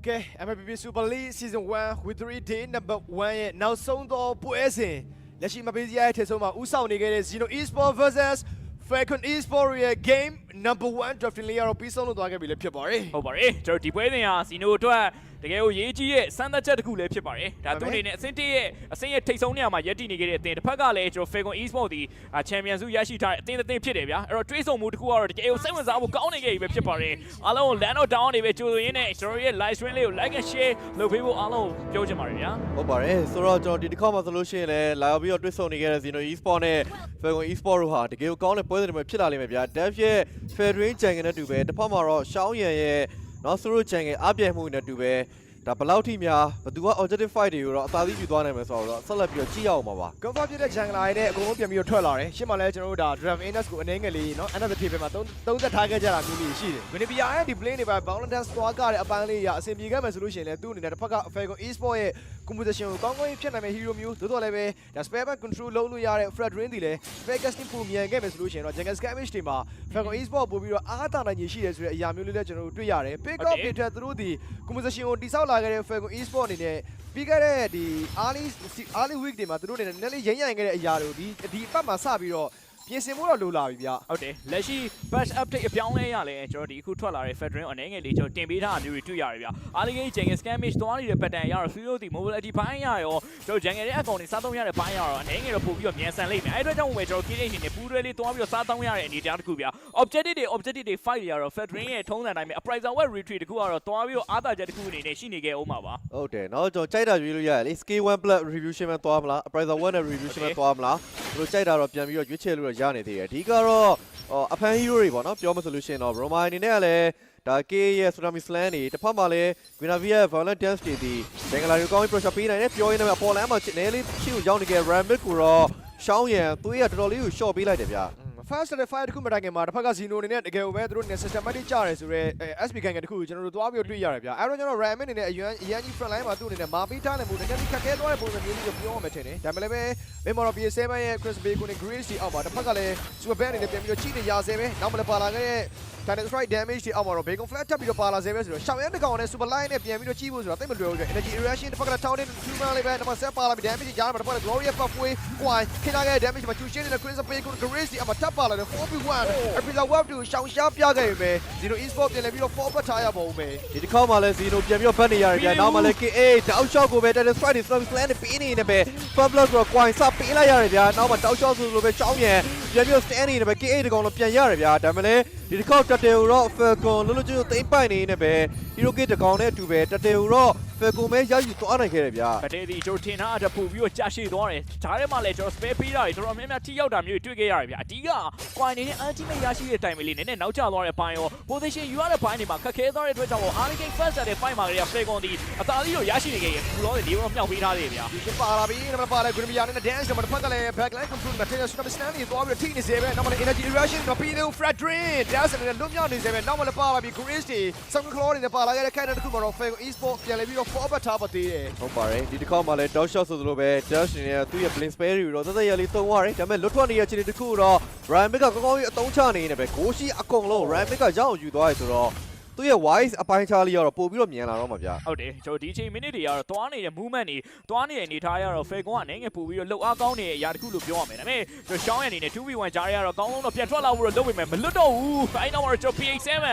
Okay, MLB Super League Season 1 with 3-day number 1ရဲ့နောက်ဆုံးသောပွဲစဉ်လက်ရှိမပေးစရာတဲ့ဆုံးမှာဦးဆောင်နေခဲ့တဲ့ Zeno Esport versus Falcon Esport ရဲ့ game number 1 drafting လေးကတော့ပြီးဆုံးလို့သွားခဲ့ပြီလည်းဖြစ်ပါတယ်ဟုတ်ပါတယ်ကျွန်တော်ဒီပွဲစဉ်ဟာ Zeno အတွက်တကယ်ကိုရေးကြီးရဲ့စမ်းသပ်ချက်တစ်ခုလည်းဖြစ်ပါတယ်ဒါသူအနေနဲ့အဆင့်1ရဲ့ထိပ်ဆုံးနေရာမှာရပ်တည်နေခဲ့တဲ့အသင်းတစ်ဖက်ကလည်းကျွန်တော် Falcon Esport ဒီချန်ပီယံဆုရရှိထားတဲ့အသင်းဖြစ်တယ်ဗျာအဲ့တော့တွေးဆုံမှုတစ်ခုကတော့တကယ်ကိုစိတ်ဝင်စားဖို့ကောင်းနေခဲ့ပြီပဲဖြစ်ပါတယ်အားလုံးကို land down နေပဲကြိုဆိုရင်းနဲ့ကျွန်တော်ရဲ့ live stream လေးကို like and share လုပ်ပေးဖို့အားလုံးပြောချင်ပါတယ်ဗျာဟုတ်ပါတယ်ဆိုတော့ကျွန်တော်ဒီတစ်ခေါက်မှာဆိုလို့ရှိရင်လည်းလာပြီးတော့တွေးဆုံနေခဲ့တဲ့ Zeno Esport နဲ့ Falcon Esport တို့ဟာတကယ်ကိုကောင်းတဲ့ပွဲစဉ်တွေဖြစ်လာလိမ့်မယ်ဗျာ Dev ရဲ့ Federation ဂျန်ကနဲ့တူပဲတစ်ဖက်မှာတော့ရှောင်းရန်ရဲ့နော်သူတို့ဂျန်ကအပြည့်မှုနဲ့တူပဲဒါဘယ်လောက်ထိများဘသူက objective fight တွေကိုတော့အသာစီးယူသွားနိုင်မယ်ဆိုတော့ဆက်လက်ပြီးတော့ကြည့်ရအောင်ပါ confirm ဖြစ်တဲ့ jungle တွေနဲ့အကုန်လုံးပြန်ပြီးတော့ထွက်လာတယ်ရှင်းမလဲကျွန်တော်တို့ဒါ draft index ကိုအနေငယ်လေးနော် another table မှာ30ထားခဲ့ကြတာမျိုးလေးရှိတယ် Winnipia ရဲ့ဒီ plane တွေပါ balance သွားကြတဲ့အပိုင်းလေးရအဆင်ပြေခဲ့မယ်ဆိုလို့ရှိရင်လည်းသူ့အနေနဲ့တစ်ဖက်က Falcon Esport ရဲ့ composition ကိုကောင်းကောင်းဖြစ်နိုင်မယ့် hero မျိုးသို့တော်လည်းပဲဒါ spare back control လုပ်လို့ရတဲ့ Fred Rin ဒီလည်း spare casting ပုံမြန်ခဲ့မယ်ဆိုလို့ရှိရင်တော့ jungle skirmish တွေမှာ Falcon Esport ပို့ပြီးတော့အားသာနိုင်ရရှိတယ်ဆိုတဲ့အရာမျိုးလေးလည်းကျွန်တော်တို့တွေ့ရတယ် pick up တွေထက်သူတို့ဒီ composition ကိုတိစောက်လာခဲ့တဲ့ Falcon Esport အနေနဲ့ပြီးခဲ့တဲ့ဒီ early week တွေမှာသူတို့အနေနဲ့နည်းနည်းလေးရင်းခဲ့တဲ့အရာတွေဒီအပတ်မှာစပြီးတော့ပြင်ဆင်ဖို့တော့လိုလာပြီဗျဟုတ်တယ်လက်ရှိ patch update အပြောင်းလဲရလဲကျွန်တော်ဒီအခုထွက်လာတဲ့ Federation အနေငယ်လေးကျွန်တော်တင်ပေးထားတာမျိုးတွေတွေ့ရတယ်ဗျ Alligator Jungle Skirmish သွားနေတဲ့ pattern ရတော့ Field ဒီ mobility ဘိုင်းရရောကျွန်တော် Jungle ရဲ့အကောင်တွေစားသုံးရတဲ့ဘိုင်းရတော့အနေငယ်တော့ပို့ပြီးတော့မြန်ဆန်လိမ့်မယ်အဲ့အတွက်ကြောင့်ပဲကျွန်တော် KH အနေနဲ့ပူးတွဲလေးသွားပြီးတော့စားသုံးရတဲ့အနေအထားတစ်ခုဗျ objective တွေ fight တွေရတော့ Federation ရဲ့ထုံးစံတိုင်းပဲ Appraiser Web Retreat တစ်ခုကတော့သွားပြီးတော့အားသာချက်တစ်ခုအနေနဲ့ရှိနေခဲ့အောင်ပါပါဟုတ်တယ်เนาะကျွန်တော်ကြိုက်တာရွေးလို့ရတယ်လေ Scale 1 Plus Revision မှာသွားမလား Appraiser 1နဲ့ Revision မှာသွားမလားသူတို့ကြိုက်တာတော့ပြန်ပြီးတော့ရွေးချယ်လို့ရနေသေးတယ်အဓိကတော့အဖန် hero တွေပေါ့နော်ပြောမဆိုလို့ရှိရင်တော့ Roma အနေနဲ့ကလည်းဒါ K ရဲ့ Tsunami Slam တွေတစ်ဖက်မှာလည်း Guinavia ရဲ့ Violent Dance တွေဒီဘင်္ဂလားတွေကောင်းပြီး pressure ပေးနိုင်တယ်ပြောရင်းနဲ့ပေါ်လမ်းမှာနည်းလေးရှင်းကိုရောက်နေခဲ့ Ramit ကိုတော့ရှောင်းရန်သူ့ရဲ့တော်တော်လေးကို short ပေးလိုက်တယ်ဗျာfirst fire တခုမတိုင်ခင်မှာတစ်ဖက်က Zeno အနေနဲ့တကယ်ကိုပဲသူတို့ systematic ကြတယ်ဆိုတော့ SP ကန်တခုကိုကျွန်တော်တို့သွားပြီးတွေ့ရတယ်ဗျာအဲ့တော့ကျွန်တော် Ramit အနေနဲ့အရန်ကြီး front line မှာသူ့အနေနဲ့မာပေးထားတယ်မို့တကယ်ခက်ခဲသွားတဲ့ပုံစံမျိုးကြီးပြောရမယ်ထင်တယ်ဒါပေမဲ့လည်း Memory PS7 ရဲ့ Chris Bay ကိုနဲ့ Grace အောက်မှာတစ်ဖက်ကလည်း Super Band အနေနဲ့ပြန်ပြီးတော့ချိနေရဆဲပဲနောက်မှလည်းပါလာခဲ့တဲ့ Titan Strike damage တွေအောက်မှာတော့ Bacon Flat ထပ်ပြီးတော့ပါလာဆဲပဲဆိုတော့ရှောင်းရတဲ့ကောင်နဲ့ Super Line နဲ့ပြန်ပြီးတော့ကြီးဖို့ဆိုတော့တိတ်မလွယ်ဘူး Energy Erection တစ်ဖက်ကလည်း Town နဲ့ Human လေးပဲနောက်မှ set ပါလာပြီး damage ကြားမှာတစ်ဖက်က Glory Pathway ကွာခင်းလာခဲ့ damage မှာကျူရှင်းနေတဲ့ Chris Bay ကို Grace အောက်မှာထပ်ပါလာတယ် 4v1 Appraiser Web 2ရှောင်းရှားပြခဲ့ပြီပဲ Zeno Esport ပြန်လဲပြီးတော့ forward ထားရပါဦးမယ်ဒီတစ်ခေါက်မှာလည်း Zeno ပြန်ပြီးတော့ဖတ်နေရတယ်ဗျာနောက်မှလည်း KA တောက်ရှော့ကိုပဲ Titan Strike တွေ Tsunami Slam တွေပေးနေနေပဲ Public ကို coin စပေးလိုက်ရတယ်ဗျာနောက်မှတောက်ရှော့ဆိုလိုပဲရှောင်းရန်ပြန်ပြီးတော့ stand နေနေပဲ KA တကောင်တော့ပြန်ရတယ်ဗျာဒါပေမဲ့လည်းဒီတစ်ခေါက်တက်တယ်ကိုတော့ Falcon လုံးလုံးကျွတ်သိမ့်ပိုင်နေနေပဲ Hero Kit တကောင်နဲ့အတူပဲတက်တယ်ကိုတော့ Falcon ပဲရယူသွားနိုင်ခဲ့တယ်ဗျာတက်တယ်ဒီကျွန်တော်ထင်တာအပို့ပြီးတော့ကြာရှည်သွားတယ်ဒါထဲမှာလည်းကျွန်တော် spare ပေးတာတွေတော်တော်များများထိရောက်တာမျိုးတွေ့ခဲ့ရတယ်ဗျာအဓိက coin နေနဲ့ ultimate ရရှိတဲ့တိုင်လေးနည်းနည်းနောက်ကျသွားတဲ့ဘိုင်းရော position ယူရတဲ့ဘိုင်းတွေမှာခက်ခဲသွားတဲ့အတွက်ကြောင့် Alligator first တဲ့ fight မှာကလေး Falcon ဒီအသာလေးတော့ရရှိနေခဲ့ရင်ဘူးတော့ဒီတော့မြောက်ပေးထားတယ်ဗျာဒီပါလာပြီနောက်ပါလာ Guinavia နဲ့ dance မှာတစ်ဖက်ကလည်း backline control မှာ Titan Strike stand တွေသွားပြီးတော့ထိနေစေပဲနောက်မှလည်း energy erection တော့ပြီးသေး Fred Rin dance နဲ့လွတ်မြောက်နေစေပဲနောက်မှလည်းပါလာပြီ Grace တွေ Sun Claw တွေနဲ့ပါလာခဲ့တဲ့ခိုင်တဲ့တစ်ခုမှာတော့ Falcon Esport ပြန်လည်ပြီးတော့ forward ထားပါသေးတယ်ဟုတ်ပါတယ်ဒီတစ်ခေါက်မှာလည်း dot shot ဆိုသလိုပဲ dash နေနဲ့သူ့ရဲ့ blink spare တွေတော့သက်သက်ရလေးသုံးသွားတယ်ဒါပေမဲ့လွတ်ထွက်နေတဲ့အခြေအနေတစ်ခုတော့ Ramit ကကောင်းကောင်းကြီးအသုံးချနေနေပဲကိုရှိအကုန်လုံး Ramit ကရအောင်ယူသွားတယ်ဆိုတော့သူ့ရဲ့ wise အပိုင်းချားလေးကတော့ပို့ပြီးတော့မြန်လာတော့မှာဗျာဟုတ်တယ်ကျွန်တော်ဒီချိန် minute တွေကတော့သွားနေတဲ့ movement တွေသွားနေတဲ့အနေထားရတော့ Falcon ကအနေငယ်ပို့ပြီးတော့လှုပ်အားကောင်းနေတဲ့အရာတစ်ခုလို့ပြောရမယ်ဒါပေမဲ့ကျွန်တော်ရှောင်းရအနေနဲ့ 2v1 ကြားရတော့ကောင်းလုံးတော့ပြန်ထွက်လာဖို့တော့လုပ်ပေမဲ့မလွတ်တော့ဘူးအဲ့နောက်မှာတော့ကျွန်တော် PH7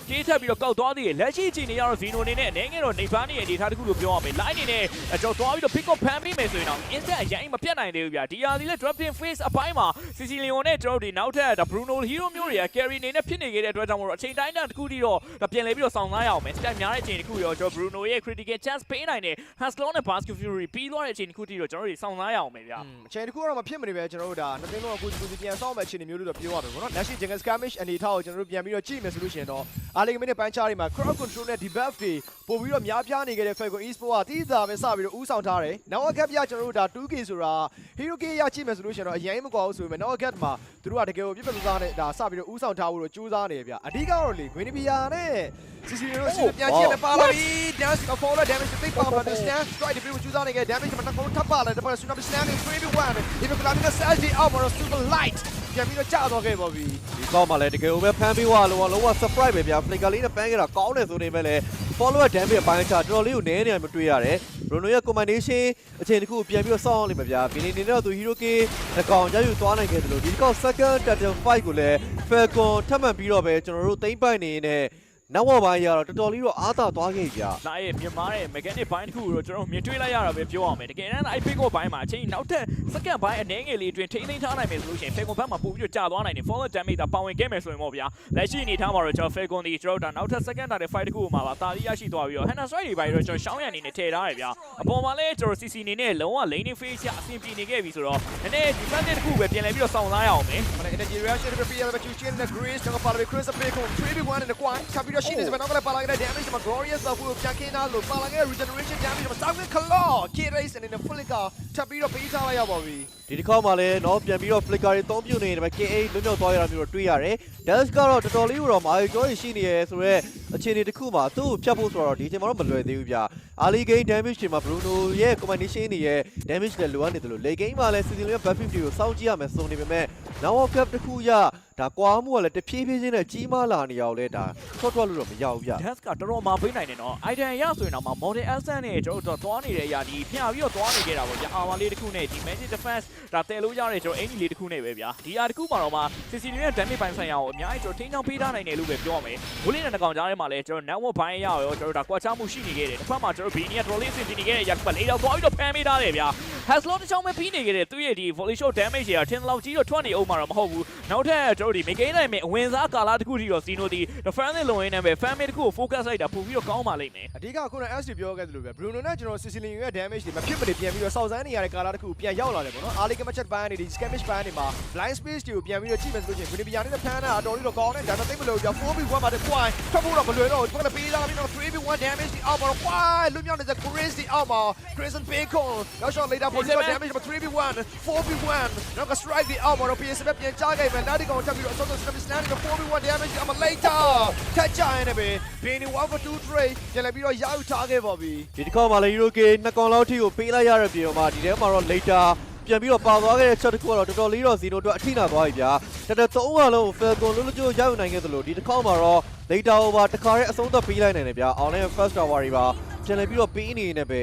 ကြေးထပ်ပြီးတော့ကောက်သွားသေးတယ်လက်ရှိအချိန်တွေကတော့ Zeno အနေနဲ့အနေငယ်တော့နေပန်းနေတဲ့အနေထားတစ်ခုလို့ပြောရမယ် line အနေနဲ့ကျွန်တော်သွားပြီးတော့ pick up ဖမ်းပေးမယ်ဆိုရင်တော့ instant အရင်မပြတ်နိုင်သေးဘူးဗျာဒီဟာဒီလေ dropping phase အပိုင်းမှာ CC Leon နဲ့ကျွန်တော်ဒီနောက်ထပ် Bruno Hero မျိုးတွေက carry အနေနဲ့ဖြစ်နေခဲ့တဲ့အတွက်ကြောင့်မို့အချိန်တိုင်းတစ်ခုတည်းတော့ပြန်လဲပြီးတော့ဆောင်သားရအောင်မယ်စတက်များတဲ့အချိန်တစ်ခုရောကျွန်တော် Bruno ရဲ့ critical chance ပေးနိုင်တယ် Haslon နဲ့ Basket Fury ပြီးသွားတဲ့အချိန်တစ်ခုတည်းတော့ကျွန်တော်တို့ဆောင်သားရအောင်မယ်ဗျာအချိန်တစ်ခုတော့မဖြစ်မနေပဲကျွန်တော်တို့ဒါနှစ်သိန်းလုံးအခုပြန်ဆောင်းမဲ့အချိန်မျိုးလို့တော့ပြောရမယ်ပေါ့နော် National Jungle Skirmish အနေထားကိုကျွန်တော်တို့ပြန်ပြီးတော့ကြည့်မယ်ဆိုလို့ရှိရင်တော့ Alligator နဲ့ပိုင်းခြားတွေမှာ crowd control နဲ့ debuff တွေပို့ပြီးတော့များပြားနေခဲ့တဲ့ Falcon Esport ကတိသာပဲစပြီးတော့ဦးဆောင်ထားတယ်နောက်ကပ်ပြကျွန်တော်တို့ဒါ 2K ဆိုတာ Hero K ရကြည့်မယ်ဆိုလို့ရှိရင်တော့အရင်မကွာဘူးဆိုပေမဲ့နောက်ကပ်မှာသူတို့ကတကယ်ကိုပြည့်ပြည့်စုံစုံနဲ့ဒါစပြီးတော့ဦးဆောင်ထားဖို့တော့ကြိုးစားနေဗျအဓိကတော့လေ Guinavia နဲ့ CC တို့စီပြန်ကြည့်ရပါလာပြီ dance က follow damage သိပါမှာ stand strike တွေကြိုးစားနေခဲ့ damage မှာတော့ထပ်ပါလာတယ်ဘာလို့ Tsunami Slam 3v1 ဒီကလာမက Salty out မှာ super light ပြန်ပြီးတော့ကြာတော့ခဲ့ပါပြီဒီကောက်မှာလည်းတကယ်ကိုပဲဖမ်းပြီးွားလုံးဝ surprise ပဲဗျာ flicker လေးနဲ့ပန်းခဲ့တာကောင်းတယ်ဆိုနေမဲ့လည်း follower damage အပိုင်းချတော်တော်လေးကိုနည်းနေရမတွေ့ရတယ် Bruno ရဲ့ combination အချိန်တစ်ခုပြန်ပြီးတော့စောင့်အောင်လိမ့်မယ်ဗျာဘီနီနေတော့သူ hero king တကောင်ရယူသွားနိုင်ခဲ့တယ်လို့ဒီတစ်ခေါက် second title fight ကိုလည်း Falcon ထပ်မံပြီးတော့ပဲကျွန်တော်တို့သိမ့်ပိုက်နေနေနောက်ဝပိုင်းရတော့တော်တော်လေးတော့အားသာသွားခဲ့ကြ။ ဒါရဲ့မြန်မာရဲ့ mechanic ဘိုင်းတစ်ခုကိုတော့ကျွန်တော်မြင်တွေ့လိုက်ရတာပဲပြောအောင်မယ်တကယ်တမ်းအဲ့ pick up ဘိုင်းမှာအချိန်နောက်ထပ် second ဘိုင်းအနေငယ်လေးအတွင်းထိန်းသိမ်းထားနိုင်မယ်ဆိုလို့ရှိရင် Falcon ဘက်မှာပို့ပြီးတော့ကြာသွားနိုင်တယ် follow damage တာပါဝင်ခဲ့မယ်ဆိုရင်ပေါ့ဗျာလက်ရှိအနေထားမှာတော့ကျွန်တော် Falcon ဒီကျွန်တော်ဒါနောက်ထပ် second တာတဲ့ fight တစ်ခုမှာပါတာလီရရှိသွားပြီးတော့ Hannah Strike တွေဘိုင်းတော့ကျွန်တော်ရှောင်းရန်အနေနဲ့ထည့်ထားတယ်ဗျာအပေါ်မှာလည်းကျွန်တော် CC အနေနဲ့လုံးဝ laning phase အဆင်ပြေနေခဲ့ပြီဆိုတော့နည်းနည်း defense တစ်ခုပဲပြန်လဲပြီးတော့စောင့်လာရအောင်မယ် energy reaction တွေပြရမယ် Chuchin နဲ့ Grace ကျွန်တော်ပါလာပြီ Chris Bacon 3v1 နဲ့ Quan ကပ်ပြီးတော့ရှိနေစပယ်နောက်ကလည်းပါလာခဲ့တဲ့ damage မှာ Glorious တော့ကိုပြန်ခင်းသားလို့ပါလာခဲ့ regeneration damage မှာ Southern Claw K-Race နဲ့ Flicker ထပ်ပြီးတော့ပေးထားလိုက်ရပါပြီ ဒီတစ်ခေါက်မှာလည်းတော့ပြန်ပြီးတော့ flicker တွေသုံးပြုတ်နေတယ်ပဲ KA လွတ်မြောက်သွားရတာမျိုးတော့တွေ့ရတယ် Dash ကတော့တော်တော်လေးတော့မာရီကျော်ရှိနေရဲဆိုတော့အခြေအနေတစ်ခုမှာသူ့ကိုဖြတ်ဖို့ဆိုတော့ဒီအချိန်မှာတော့မလွယ်သေးဘူးဗျာ early game damage တွေမှာ Bruno ရဲ့ combination တွေရဲ့ damage တွေလိုအပ်နေတယ်လို့ late game မှာလည်း season ရဲ့ buff တွေကိုစောင့်ကြည့်ရမယ်ဆိုနေပေမဲ့ now cap တစ်ခုရဒါကွာမှုကလည်းတဖြည်းဖြည်းချင်းနဲ့ကြီးမားလာနေရအောင်လဲဒါထွက်ထွက်လို့တော့မရဘူးဗျ Dash ကတော်တော်မှာပေးနိုင်တယ်နော် item ရဆိုရင်တော့ model Ascent နဲ့ကျွန်တော်တို့သွားနေတဲ့အရာဒီဖျားပြီးတော့သွားနေကြတာပေါ့ဗျာ armor လေးတစ်ခုနဲ့ဒီ magic defense ဒါတည်လို့ရတဲ့ကျွန်တော်အင်ဂျီလေးတစ်ခုနဲ့ပဲဗျာဒီအားတစ်ခုမှာတော့မှ CC ရဲ့ damage ပိုင်းဆိုင်ရာကိုအများကြီးကျွန်တော်ထိန်းချောင်းပေးထားနိုင်တယ်လို့ပဲပြောရမယ်ဘိုးလေးနဲ့တကောင်ကြားထဲမှာလည်းကျွန်တော် network ဘိုင်းရရောကျွန်တော်ဒါကွာချမှုရှိနေခဲ့တယ်တစ်ဖက်မှာကျွန်တော် Beanie ကတော်လေးအဆင်ပြေနေခဲ့တဲ့ရာကပတ်လေးတော့သွားပြီးတော့ဖမ်းပေးထားတယ်ဗျာ Haslot တစ်ချောင်းပဲပြီးနေခဲ့တယ်သူ့ရဲ့ဒီ volley shot damage တွေကထင်လောက်ကြီးတော့ထွက်နေအောင်မှာတော့မဟုတ်ဘူးနောက်ထပ်ကျွန်တော်ဒီ mechanic နဲ့အဝင်စားကာလာတစ်ခုထိတော့ Zeno ဒီ defense နဲ့လုံရင်းနဲ့ပဲ fan made တစ်ခုကို focus လိုက်တာပို့ပြီးတော့ကောင်းပါလိမ့်မယ်အဓိကခုန SD ပြောခဲ့သလိုပဲ Bruno နဲ့ကျွန်တော် Sicilian ရဲ့ damage တွေမဖြစ်မနေပြန်ပြီးတော့စောက်စမ်းနေရတဲ့ကာလာတစ်ခုပြန်ရောက်လာတယ်ပေါ့နော် early game chat ဘိုင်းတွေဒီ skirmish ဘိုင်းတွေမှာ blind space တွေကိုပြန်ပြီးတော့ကြည့်မယ်ဆိုလို့ရှိရင် Vinny နဲ့ Fan နဲ့အတော်လေးတော့ကောင်းတယ်ဒါပေမဲ့သိမလို့ကြောင့် 4v1 မှာတဲ့ point ဖတ်ဖို့တော့မလွယ်တော့ဘူးဘာလဲပေးလာပြီးတော့ 3v1 damage ဒီအောက်မှာတော့ point လွတ်မြောက်နေတဲ့ Chris ဒီအောက်မှာ Chris and Bacon နောက်ရှော့ later position damage မှာ 3v1 4v1 နောက်က strike ဒီအောက်မှာတော့ PS ပဲပြန်ချခဲ့မယ်နောက်ဒီကောင်ထပ်ပြီးတော့အစောဆုံး snap နဲ့ 4v1 damage အမ later ထက်ချရင်လည်း Benny 1 for 2 trade ပြန်လည်းပြီးတော့ရောက်ထားခဲ့ပါပြီ ဒီတစ်ခေါက်မှာလည်း Hero King နှစ်ကောင်လောက်ထိကိုပေးလိုက်ရတဲ့ပြင်မှာဒီထဲမှာတော့ later ပြန်ပြီးတော့ပါသွားခဲ့တဲ့ချက်တစ်ခုကတော့တော်တော်လေးတော့ Zeno တို့အထိနာသွားပြီဗျာတက်တက်သုံးလုံး Falcon လို့ကြိုးရောက်နိုင်ခဲ့သလိုဒီတစ်ခေါက်မှာတော့ later over တခါရဲ့အဆုံးသတ်ပေးလိုက်နိုင်တယ်ဗျာ online first tower တွေပါပြန်လည်းပြီးတော့ပေးနေနေပဲ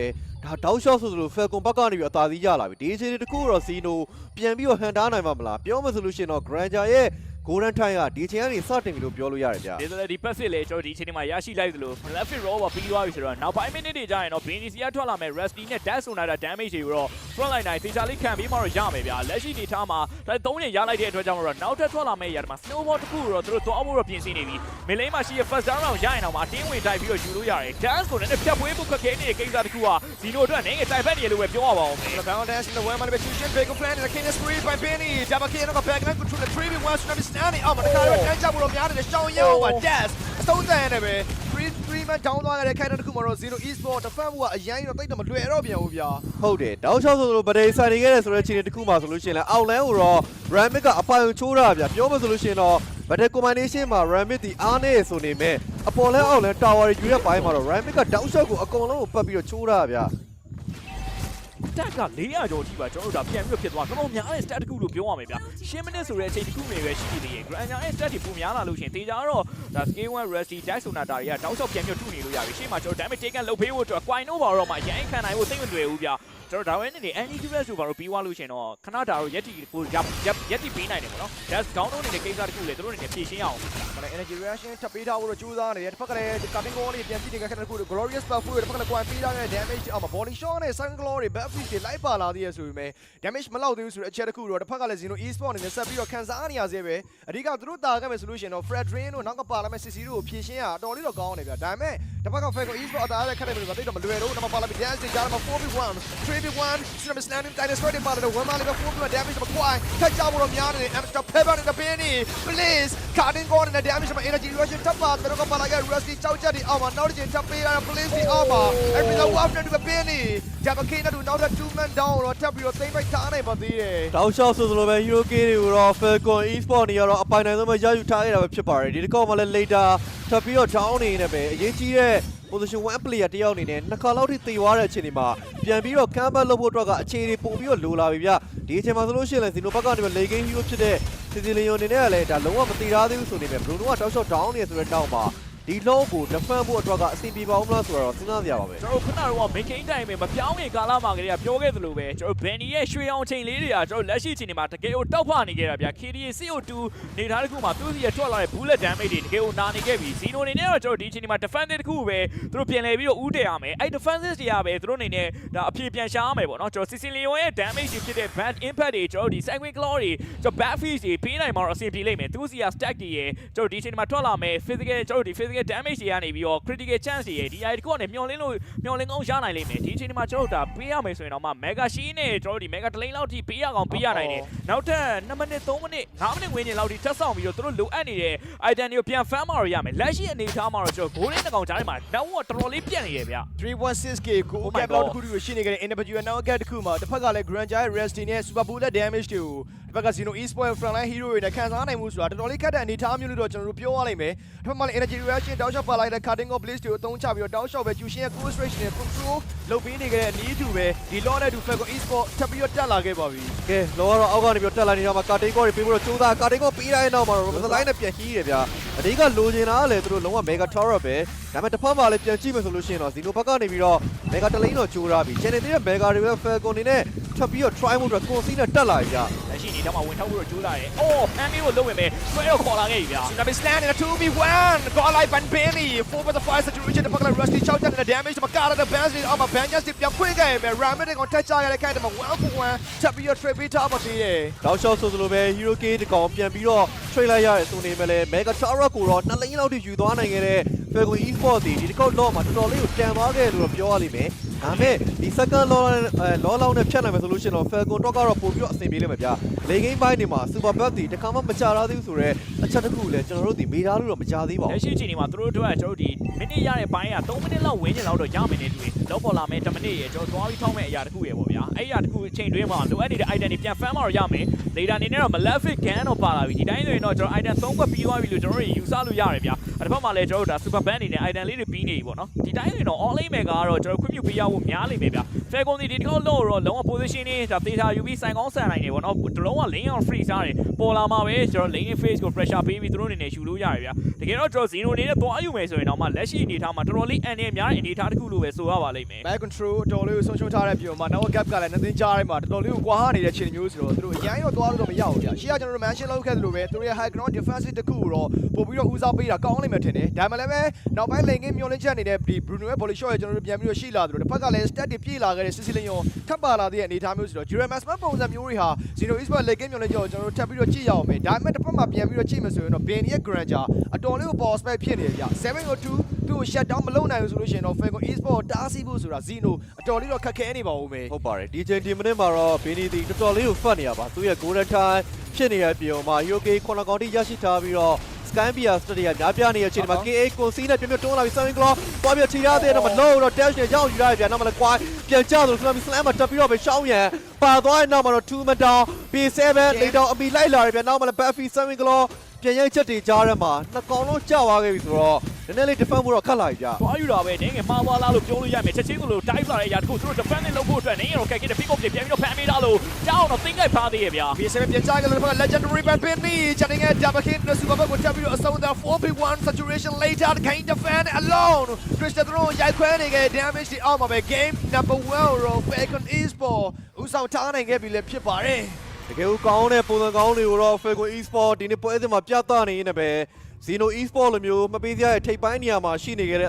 ဒါတောက်လျှော့ဆိုသလို Falcon ဘက်ကနေပြီးအသာစီးရလာပြီဒီအခြေအနေတစ်ခုတော့ Zeno ပြန်ပြီးတော့ဟန်တားနိုင်မှာမလားပြောမှဆိုလို့ရှိရင်တော့ Granger ရဲ့ Golden Time ကဒီအချိန်ကနေစတင်ပြီလို့ပြောလို့ရတယ်ဗျာဒီလည်းဒီ passive လေကျွန်တော်ဒီအချိန်မှာရရှိလိုက်သလို left fit roll ပါပြီးသွားပြီဆိုတော့နောက်ပိုင်း minute တွေကြာရင်တော့ BNC ကထွက်လာမယ် Rusty နဲ့ Dash Sonata damage တွေကိုတော့ front line နိုင်သေချာလေးခံပြီးမှတော့ရမယ်ဗျာလက်ရှိနေထားမှာဒါ3ရက်ရလိုက်တဲ့အတွက်ကြောင့်တော့နောက်ထပ်ထွက်လာမယ့်ຢာဒီမှာ snowball တစ်ခုတော့သူတို့သွားဖို့တော့ပြင်ဆင်နေပြီ mid lane မှာရှိတဲ့ first down round ရရင်တော့မှအတင်းဝင်တိုက်ပြီးတော့ယူလို့ရတယ် Dash ကိုလည်းဖြတ်ပွဲဖို့ခက်ခဲနေတဲ့ကိစ္စတစ်ခုက Zeno အတွက်နိုင်ငံတိုင်ဖက်နေလို့ပဲပြောရပါအောင်မယ် Balance in the way မှာလည်း Chuchin Bacon plan နဲ့ King Spree by Benny Double King က back line control 3v1 tsunami snap အောက်မှာတခါတော့တန်းချဖို့တော့များတယ်ရှောင်းရဲပါ Dash အဆုံးသတ်နေပဲ 3 man down သွားတဲ့ခိုင်တဲ့တစ်ခုမှာတော့ Zero Esport တဖက်ကအရင်တော့တိတ်တော့မလွယ်တော့ပြန်ဘူးဗျာဟုတ်တယ်တောက်လျှောက်ဆိုလို့ဗဒေးဆိုင်နေခဲ့တဲ့ဆိုတဲ့အခြေအနေတစ်ခုမှာဆိုလို့ရှိရင်လည်းအောက်လန်းကိုတော့ Ramit ကအပိုင်ချိုးတာဗျာပြောမှဆိုလို့ရှိရင်တော့ဗဒေး combination မှာ Ramit ဒီအားနေဆိုနေမဲ့အပေါ်လန်းအောက်လန်း tower တွေယူတဲ့ပိုင်းမှာတော့ Ramit ကတောက်လျှောက်ကိုအကုန်လုံးကိုပတ်ပြီးတော့ချိုးတာဗျာတက်က400ကျော်ထိပါကျွန်တော်တို့ဒါပြန်ပြီးဖြစ်သွားတော်တော်များတဲ့ stat တစ်ခုလို့ပြောရမယ်ဗျာ10 minutes ဆိုတဲ့အချိန်တစ်ခုနေပဲရှိနေသေးတယ် Granger ရဲ့ stat တွေပုံများလာလို့ရှင်တေချာတော့ဒါ scale 1 rusty dash sonata တွေကတောက်လျှောက်ပြန်ပြီးထုနေလို့ရပြီရှေ့မှာကျွန်တော် damage taken လုပ်ပေးဖို့အတွက် coin over တော့မှရိုင်းခံနိုင်ဖို့သိမ့်မတွေ့ဘူးဗျာကျွန်တော်ဒါဝဲနေနေ anti-duress ဆိုပါတော့ပြီးသွားလို့ရှင်တော့ခဏဒါတော့ရက်တီကိုရက်တီပေးနိုင်တယ်ပေါ့နော် dash down လုပ်နေတဲ့ကိစ္စတစ်ခုလေတို့အနေနဲ့ဖြည့်ရှင်းအောင်မနက် energy reaction ထပ်ပေးထားဖို့တော့ကြိုးစားနေတယ်တစ်ဖက်ကလည်း cutting goal လေးပြန်ကြည့်နေတဲ့ခက်တဲ့တစ်ခု glorious buff တွေတစ်ဖက်ကလည်း coin ပေးထားတဲ့ damage အောက်မှာ body shot နဲ့ sun glory buff တွေလိုက်ပါလာသေးရဆိုပေမဲ့ damage မလောက်သေးဘူးဆိုတော့အချက်တစ်ခုတော့တစ်ဖက်ကလည်း Zeno Esport အနေနဲ့ဆက်ပြီးတော့ခံစားနေရသေးပဲအဓိကသူတို့တာခဲ့မယ်ဆိုလို့ရှိရင်တော့ Fred Drain တို့နောက်ကပါလာမဲ့ CC တို့ကိုဖြည့်ရှင်းရအတော်လေးတော့ကောင်းနေဗျာဒါပေမဲ့တစ်ဖက်က Falcon Esport အတားရတဲ့ခက်တဲ့မျိုးကတိတ်တော့မလွယ်တော့နောက်မှာပါလာပြီး dance တွေကြားမှာ 4v1 3v1 Tsunami Slam Dinosaur တွေပါလာတော့1 man လေးပဲ 4v1 damage မှာ coin ထက်ကြဖို့တော့များနေတယ် Amster Pepper နဲ့ Benny please cutting goal နဲ့ damage မှာ energy reaction ထပ်ပါတော့ကပါလာခဲ့ Rusty ကြောက်ချက်တွေအောက်မှာနောက်တစ်ချိန်ထပ်ပေးရတာ please ဒီအောက်မှာအဲ့ဒီတော့ after to Benny Double King တို့နောက်ထပ် 2 man down တော့ထပ်ပြီးတော့သိမ့်ပိုက်ထားနိုင်ပါသေးတယ်တောက်လျှောက်ဆိုသလိုပဲ Hero King တွေကိုတော့ Falcon Esport တွေကတော့အပိုင်နိုင်ဆုံးပဲရယူထားခဲ့တာပဲဖြစ်ပါတယ်ဒီတစ်ခေါက်မှာလည်း later ထပ်ပြီးတော့ down နေနေပဲအရေးကြီးတဲ့ position 1 player တယောက်အနေနဲ့နှစ်ခါလောက်ထိသေသွားတဲ့အချိန်ဒီမှာပြန်ပြီးတော့ comeback လုပ်ဖို့အတွက်ကအခြေအနေပို့ပြီးတော့လိုလာပြီဗျဒီအချိန်မှာဆိုလို့ရှိရင်လည်း Zeno ဘက်ကနေပဲ late game hero ဖြစ်တဲ့ Sicilian အနေနဲ့ကလည်းဒါလုံးဝမသေထားသေးဘူးဆိုနေပဲ Bruno ကတောက်လျှောက် down နေဆိုတဲ့တောက်မှာ ဒီလုံးကို defend ဖို့အတွက်ကအဆင်ပြေပါဦးမလားဆိုတော့စဉ်းစားစရာပါပဲ ကျွန်တော်ခုနကတော့ main game time ပဲမပြောင်းခင်ကာလမှာကလေးကပြောခဲ့သလိုပဲကျွန်တော် Benny ရဲ့ရွှေအောင်ချိန်လေးတွေကကျွန်တော်လက်ရှိချိန်တွေမှာတကယ်ကိုတောက်ဖနေခဲ့တာဗျာ KDA CO2 နေသားတစ်ခုမှာသူ့စီရထွက်လာတဲ့ bullet damage တွေတကယ်ကိုနာနေခဲ့ပြီ Zeno အနေနဲ့တော့ကျွန်တော်ဒီချိန်ဒီမှာ defensive တစ်ခုပဲသူတို့ပြန်လဲပြီးတော့ဦးတည်ရမယ်အဲ့ defensive တွေကပဲသူတို့အနေနဲ့ဒါအဖြေပြန်ရှာရမယ်ပေါ့နော်ကျွန်တော် Sicilian ရဲ့ damage တွေဖြစ်တဲ့ bad impact တွေကျွန်တော်ဒီ Sanguine Claw တွေကျွန်တော် bad fees တွေပေးနိုင်မှာတော့အဆင်ပြေလိမ့်မယ်သူ့စီရ stack တွေရဲ့ကျွန်တော်ဒီချိန်ဒီမှာထွက်လာမယ် physical ကျွန်တော်ဒီ physical damage တွေကနေပြီးတော့ critical chance တွေရဲ့ဒီ AI တခုကနေမျောလင်းကောင်းရနိုင်လိမ့်မယ်ဒီချိန်ဒီမှာကျွန်တော်ဒါပေးရမယ်ဆိုရင်တော့မှ mega sheet နဲ့ကျွန်တော်ဒီ mega တလိန်းလောက်ထိပေးရအောင်ပေးရနိုင်တယ်နောက်ထပ်2မိနစ်3မိနစ်5မိနစ်ဝန်းကျင်လောက်ထိထပ်ဆောင်ပြီးတော့သူတို့လိုအပ်နေတဲ့ item တွေကိုပြန် fan မှာတော့ရမယ်လက်ရှိအနေထားမှာတော့ကျွန်တော် goal နဲ့တကောင်ကြားထဲမှာနောက်တော့တော်တော်လေးပြတ်နေရဗျ 316k ကို cap လောက်တစ်ခုကိုရှိနေကြတဲ့ individual now get တစ်ခုမှာတစ်ဖက်ကလည်း Grand Giant Resty နဲ့ Super Bullet damage တွေကိုတစ်ဖက်က Zeno Esport frontline hero တွေနဲ့ခံစားနိုင်မှုဆိုတာတော်တော်လေးခက်တဲ့အနေအထားမျိုးလို့တော့ကျွန်တော်တို့ပြောရလိမ့်မယ်တစ်ဖက်မှာလည်း energy reaction တောက်လျှောက်ပါလိုက်တဲ့ cutting of blades တွေကိုအသုံးချပြီးတော့တောက်လျှောက်ပဲကျူရှင်ရဲ့ course rate နဲ့ control လုပ်ပေးနေကြတဲ့အနည်းတူပဲဒီ law နဲ့တူ Falcon Esport ထပ်ပြီးတော့တက်လာခဲ့ပါပြီကဲလောကတော့အောက်ကနေပြီးတက်လာနေတာမှာကာတင်ကောတွေပေးပြီးတော့စူးစမ်းကာတင်ကောပေးတိုင်းတော့မှာ Robinson line နဲ့ပြန်ခီးတယ်ဗျာအဓိကလိုချင်တာကလည်းသူတို့လုံးဝ mega tower ပဲဒါပေမဲ့တစ်ဖက်မှာလည်းပြန်ကြည့်မယ်ဆိုလို့ရှိရင်တော့ Zeno ဘက်ကနေပြီးတော့ mega တလိန်းတော့ကျိုးထားပြီ channel တဲ့ mega တွေပဲ Falcon နေနဲ့ထပ်ပြီးတော့ try မှုတော့ consi နဲ့တက်လာပြီဗျာလက်ရှိအနေထားမှာဝင်ထောက်ဖို့တော့ကြိုးစားတယ်အော် Hammy ကိုလုံးဝင်မယ်ဆွဲတော့ခေါ်လာခဲ့ပြီဗျာ Tsunami stand in a 2v1 got life and Benny 4 with the fire situation တစ်ဖက်ကလည်း Rusty 6တက်တဲ့ damage မှာကားတဲ့ bans တွေအောက်မှာ ban just ပြန်ခွင့်ခဲ့ရမယ် Ramet ကိုထက်ချရတဲ့ခိုင်တမှာ 1-for-1 ထပ်ပြီးတော့ trade ပေးထားပါသေးတယ်တောက်လျှောက်ဆိုသလိုပဲ Hero K တကောင်ပြန်ပြီးတော့ trade လိုက်ရတယ်ဆိုနေမဲ့လဲ Mega Tower ကိုတော့2လိန်းလောက်ထိယူသွားနိုင်ခဲ့တဲ့ Falcon Esport ဒီတစ်ခေါက်တော့မှာတော်တော်လေးကိုတန်သွားခဲ့လို့ပြောရလိမ့်မယ်ဒါမဲ့ဒီ second law လောက်နဲ့ဖြတ်နိုင်မယ်ဆိုလို့ရှိရင်တော့ Falcon တော့ကတော့ပို့ပြီးတော့အဆင်ပြေလိမ့်မယ်ဗျာလေဂိမ်းပိုင်းတွေမှာ Super Bug ဒီတခါမှမကြရသေးဘူးဆိုတော့အချက်တစ်ခုလည်းကျွန်တော်တို့ဒီမေးထားလို့တော့မကြသေးပါဘူးလက်ရှိအချိန်ဒီမှာသူတို့တို့ကကျွန်တော်တို့ဒီမိနစ်ရတဲ့ပိုင်းက3မိနစ်လောက်ဝန်းကျင်လောက်တော့ရမယ်နေတူလောက်ပေါ်လာမယ်10မိနစ်ရေကျွန်တော်သွားပြီးထောင်းမဲ့အရာတစ်ခုရေပေါ့ဗျာအဲ့အရာတစ်ခုအချိန်တွင်းမှာလိုအပ်နေတဲ့ item တွေပြန် fan မှာတော့ရမယ် later အနေနဲ့တော့ Malefic Gun တော့ပါလာပြီဒီတိုင်းဆိုရင်တော့ကျွန်တော် item 3ခွက်ပြီးသွားပြီလို့ကျွန်တော်တို့ယူဆလို့ရတယ်ဗျာအဲ့ဒီဘက်မှာလည်းကျွန်တော်တို့ဒါ Super Band အနေနဲ့ item လေးတွေပြီးနေပြီပေါ့နော်ဒီတိုင်းဆိုရင်တော့ all in mega ကတော့ကျွန်တော်ခွင့်ပြုပေးရဖို့များလိမ့်မယ်ဗျာ Falcon ဒီတစ်ခေါက်လို့တော့လုံးဝ position နဲ့ဒါ data ယူပြီးဆိုင်ကောင်းဆန်နိုင်တယ်ပေါ့နော်တလုံးက lane on free စားတယ်ပေါ်လာမှာပဲကျွန်တော် lane face ကို pressure ပေးပြီးသူတို့အနေနဲ့ယူလို့ရတယ်ဗျာတကယ်တော့ကျွန်တော် Zeno အနေနဲ့သွားယူမယ်ဆိုရင်တော့မှလက်ရှိအနေထားမှာတော်တော်လေးအန်နေများတဲ့အနေထားတစ်ခုလို့ပဲဆိုရပါလိမ့်မယ် back control တော်လေးကိုဆုံးရှုံးထားတဲ့ပြည်မှာ now gap ကလည်းနှစ်သိန်းကြားထဲမှာတော်တော်လေးကိုကွာဟနေတဲ့ခြေမျိုးဆိုတော့သူတို့အရင်ရောသွားလို့တော့မရဘူးဗျာရှေ့ကကျွန်တော်တို့ mention လုပ်ခဲ့သလိုပဲသူတို့ရဲ့ high ground defensive တစ်ခုကိုတော့ပို့ပြီးတော့ဦးစားပေးတာကောင်းလိမ့်မယ်ထင်တယ်ဒါမှလည်းပဲနောက်ပိုင်း lane game မျောလင်းချက်နေတဲ့ဒီ Bruno ရဲ့ volley shot ရဲ့ကျွန်တော်တို့ပြန်ပြီးတော့ရှိလာသလိုတစ်ဖက်ကလည်း stat တွေပြေးလာခဲ့တဲ့ Sicilian ထပ်ပါလာတဲ့အနေအထားမျိုးဆိုတော့ Juramas ပုံစံမျိုးတွေဟာ Zeno Esport lane game မျောလင်းချက်ကိုကျွန်တော်တို့ထပ်ပြီးတော့ကြည့်ရအောင်မယ်ဒါပေမဲ့တစ်ဖက်မှာပြန်ပြီးတော့ကြည့်မယ်ဆိုရင်တော့ Benny ရဲ့ Granger အတော်လေးကို power spike ဖြစ်နေတယ်ဗျာ702သူ့ကို shut down မလုပ်နိုင်ဘူးဆိုလို့ရှိရင်တော့ Falcon Esport တားဆီးဖို့ဆိုတာ Zeno အတော်လေးတော့ခက်ခဲနေပါဦးမယ်ဟုတ်ပါတယ်ဒီချိန်ဒီမိနစ်မှာတော့ Benny ဒီတော်တော်လေးကိုဖတ်နေရပါသူရဲ့ golden time ဖြစ်နေတဲ့ပြင်မှာ Hero K 9ကောင်တိရရှိထားပြီးတော့ Skypia study ကများပြနေတဲ့အချိန်မှာ KA ကိုစီးနဲ့ပြပြတွန်းလာပြီး Sanguine Claw တွားပြချီရတဲ့တော့မလို့တော့ dash နဲ့ရောက်ယူရတယ်ဗျာနောက်မှလည်း quite ပြန်ကျဆို Tsunami Slam မှာတက်ပြီးတော့ပဲရှောင်းရန်ပါသွားတဲ့နောက်မှာတော့ 2 down B7 လေတောင်အပီလိုက်လာတယ်ဗျာနောက်မှလည်း Buffy Sanguine Claw ပြန်ရိုက်ချက်တွေကြားထဲမှာနှစ်ကောင်လုံးကျသွားခဲ့ပြီဆိုတော့နည်းနည်းလေး defend ဖို့တော့ခက်လာပြီဗျာသွားယူတာပဲနေငယ်မှားသွားလားလို့ပြောလို့ရမယ်ချက်ချင်းကိုလို့ dive လာတဲ့အရာတခုသူတို့ defend လုပ်ဖို့အတွက်နေငယ်တော့ခက်ခဲတဲ့ pick up တွေပြန်ပြီးတော့ဖမ်းမိတာလို့တောင်းတော့သိငယ်ဖားသေးရဲ့ဗျာ B7 ပြန်ကြကြလို့ဖက်က legendary band Benny ချက်နေငယ် double hit နဲ့ super bug ကိုတက်ပြီးတော့အဆုံးသတ် 4v1 saturation later the kind defend alone Christian Throne ရိုက်ခွဲနေခဲ့ damage တွေအောက်မှာပဲ game number 1 row Falcon Esport ဦးဆောင်ထားနိုင်ခဲ့ပြီလည်းဖြစ်ပါတယ်တကယ်ကိုကောင်းတဲ့ပုံစံကောင်းတွေကိုတော့ Falcon Esport ဒီနေ့ပွဲစဉ်မှာပြသနေရင်းနဲ့ပဲ Zeno Esport လိုမျိုးမပေးစရာရဲ့ထိပ်ပိုင်းနေရာမှာရှိနေခဲ့တဲ့